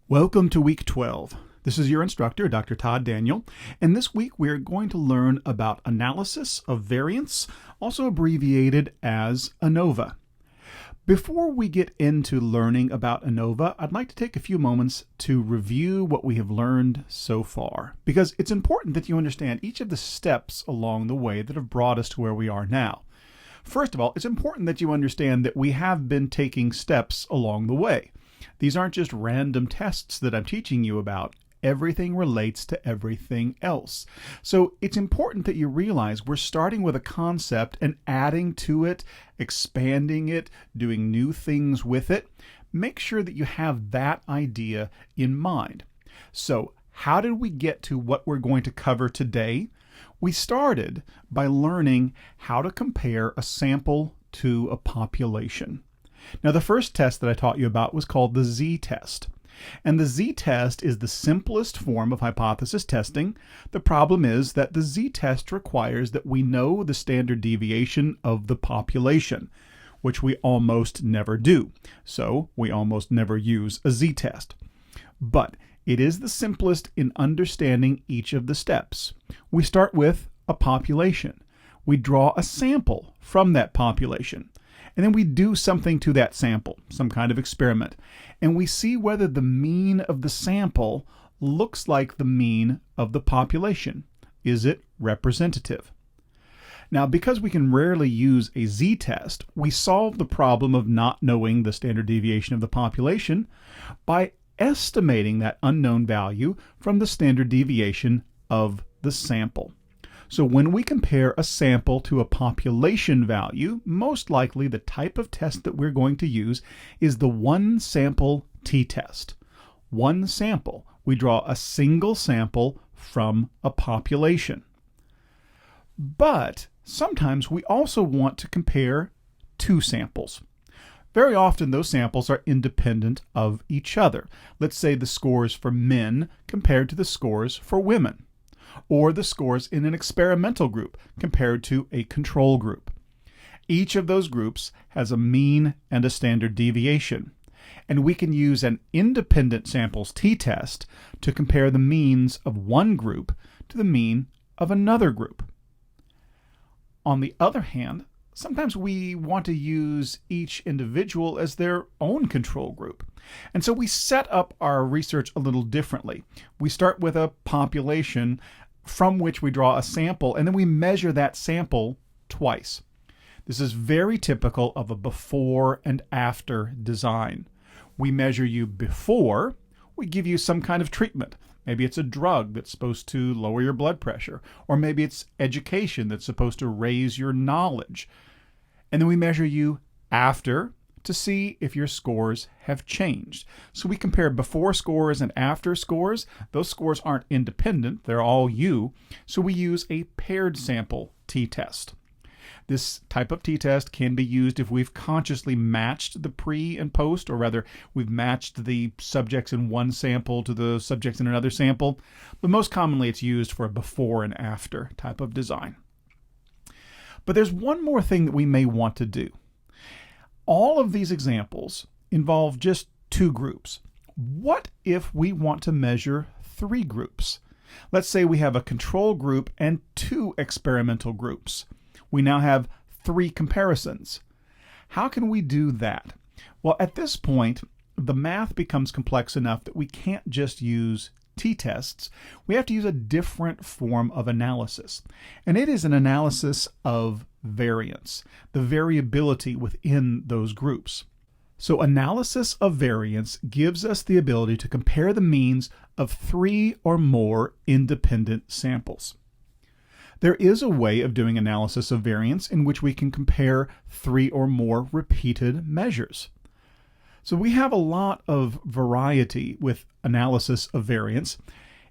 Welcome to week 12. This is your instructor, Dr. Todd Daniel, and this week we're going to learn about analysis of variance, also abbreviated as ANOVA. Before we get into learning about ANOVA, I'd like to take a few moments to review what we have learned so far, because it's important that you understand each of the steps along the way that have brought us to where we are now. First of all, it's important that you understand that we have been taking steps along the way. These aren't just random tests that I'm teaching you about. Everything relates to everything else. So it's important that you realize we're starting with a concept and adding to it, expanding it, doing new things with it. Make sure that you have that idea in mind. So how did we get to what we're going to cover today? We started by learning how to compare a sample to a population. Now, the first test that I taught you about was called the z-test. And the z-test is the simplest form of hypothesis testing. The problem is that the z-test requires that we know the standard deviation of the population, which we almost never do. So we almost never use a z-test. But it is the simplest in understanding each of the steps. We start with a population. We draw a sample from that population. And then we do something to that sample, some kind of experiment, and we see whether the mean of the sample looks like the mean of the population. Is it representative? Now, because we can rarely use a z-test, we solve the problem of not knowing the standard deviation of the population by estimating that unknown value from the standard deviation of the sample. So when we compare a sample to a population value, most likely the type of test that we're going to use is the one-sample t-test. One sample. We draw a single sample from a population. But sometimes we also want to compare two samples. Very often those samples are independent of each other. Let's say the scores for men compared to the scores for women, or the scores in an experimental group compared to a control group. Each of those groups has a mean and a standard deviation, and we can use an independent samples t-test to compare the means of one group to the mean of another group. On the other hand, sometimes we want to use each individual as their own control group. And so we set up our research a little differently. We start with a population from which we draw a sample, and then we measure that sample twice. This is very typical of a before and after design. We measure you before, we give you some kind of treatment. Maybe it's a drug that's supposed to lower your blood pressure, or maybe it's education that's supposed to raise your knowledge. And then we measure you after to see if your scores have changed. So we compare before scores and after scores. Those scores aren't independent, they're all you. So we use a paired sample t-test. This type of t-test can be used if we've consciously matched the pre and post, or rather we've matched the subjects in one sample to the subjects in another sample. But most commonly it's used for a before and after type of design. But there's one more thing that we may want to do. All of these examples involve just two groups. What if we want to measure three groups? Let's say we have a control group and two experimental groups. We now have three comparisons. How can we do that? Well, at this point, the math becomes complex enough that we can't just use t-tests. We have to use a different form of analysis. And it is an analysis of variance, the variability within those groups. So analysis of variance gives us the ability to compare the means of three or more independent samples. There is a way of doing analysis of variance in which we can compare three or more repeated measures. So we have a lot of variety with analysis of variance.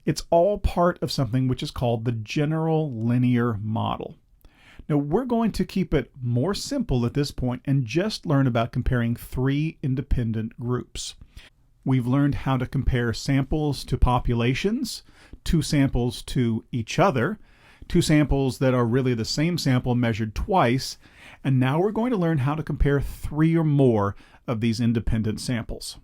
It's all part of something which is called the general linear model. Now we're going to keep it more simple at this point and just learn about comparing three independent groups. We've learned how to compare samples to populations, two samples to each other, two samples that are really the same sample measured twice, and now we're going to learn how to compare three or more of these independent samples.